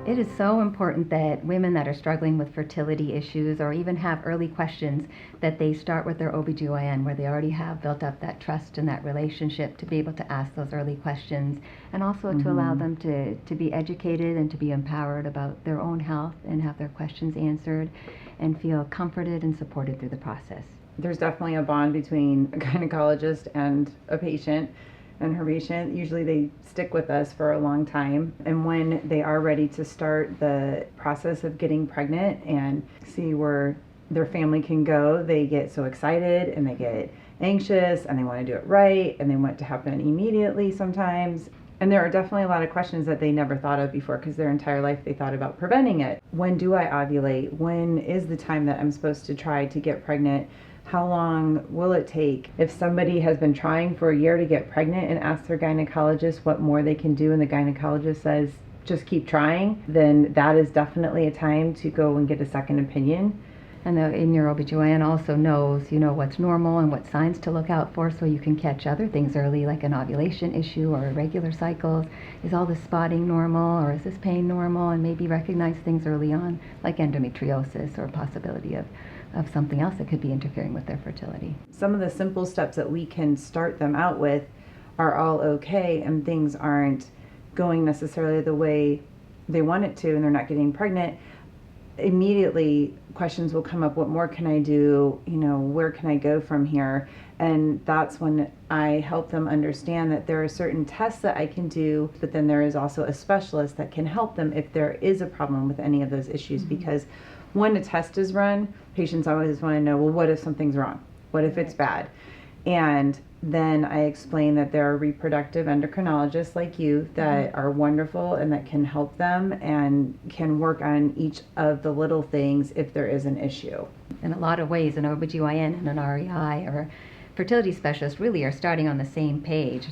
It is so important that women that are struggling with fertility issues or even have early questions, that they start with their OBGYN, where they already have built up that trust and that relationship to be able to ask those early questions, and also to allow them to be educated and to be empowered about their own health and have their questions answered and feel comforted and supported through the process. There's definitely a bond between a gynecologist and a patient. And her patient, usually they stick with us for a long time. And when they are ready to start the process of getting pregnant and see where their family can go, they get so excited and they get anxious and they want to do it right and they want it to happen immediately sometimes. And there are definitely a lot of questions that they never thought of before, because their entire life they thought about preventing it. When do I ovulate? When is the time that I'm supposed to try to get pregnant? How long will it take? If somebody has been trying for a year to get pregnant and asks their gynecologist what more they can do, and the gynecologist says, just keep trying, then that is definitely a time to go and get a second opinion. And your OBGYN also knows, what's normal and what signs to look out for, so you can catch other things early, like an ovulation issue or irregular cycles. Is all this spotting normal, or is this pain normal? And maybe recognize things early on, like endometriosis or possibility of something else that could be interfering with their fertility. Some of the simple steps that we can start them out with are all okay, and things aren't going necessarily the way they want it to, and they're not getting pregnant. Immediately questions will come up. What more can I do? Where can I go from here? And that's when I help them understand that there are certain tests that I can do, but then there is also a specialist that can help them if there is a problem with any of those issues. Because when a test is run, patients always want to know, well, what if something's wrong? What if it's bad? And then I explain that there are reproductive endocrinologists like you that are wonderful and that can help them and can work on each of the little things if there is an issue. In a lot of ways, an OBGYN and an REI or fertility specialist really are starting on the same page.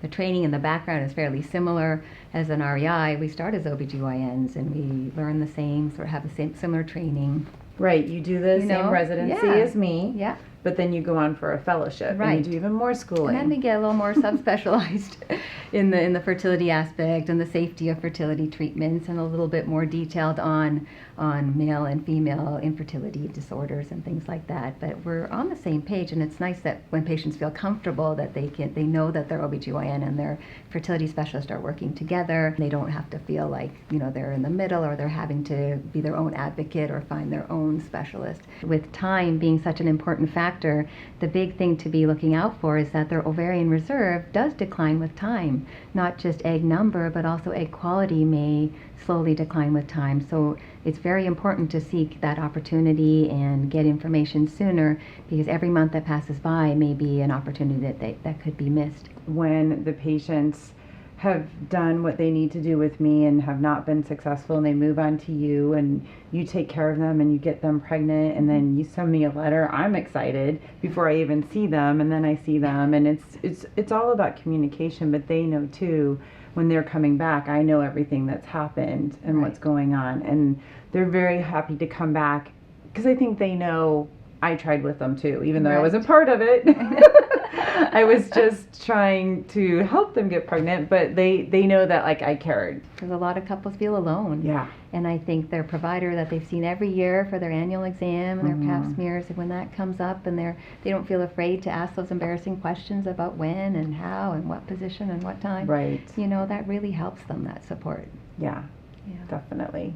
The training and the background is fairly similar. As an REI, we start as OBGYNs and we learn the same, sort of have the same similar training. Right, you do the same residency as me. Yeah. But then you go on for a fellowship, right, and you do even more schooling. And then we get a little more subspecialized in the fertility aspect and the safety of fertility treatments, and a little bit more detailed on male and female infertility disorders and things like that. But we're on the same page, and it's nice that when patients feel comfortable that they know that their OBGYN and their fertility specialist are working together. They don't have to feel like they're in the middle, or they're having to be their own advocate or find their own specialist. With time being such an important factor, the big thing to be looking out for is that their ovarian reserve does decline with time. Not just egg number, but also egg quality may slowly decline with time. So it's very important to seek that opportunity and get information sooner, because every month that passes by may be an opportunity that could be missed. When the patients have done what they need to do with me and have not been successful, and they move on to you and you take care of them and you get them pregnant, and then you send me a letter, I'm excited before I even see them, and then I see them, and it's all about communication. But they know too, when they're coming back, I know everything that's happened and what's going on, and they're very happy to come back, because I think they know I tried with them too, even though I wasn't part of it. I was just trying to help them get pregnant, but they know that I cared. Because a lot of couples feel alone. Yeah. And I think their provider that they've seen every year for their annual exam and their pap smears, when that comes up and they don't feel afraid to ask those embarrassing questions about when and how and what position and what time. Right. That really helps them, that support. Yeah. Definitely.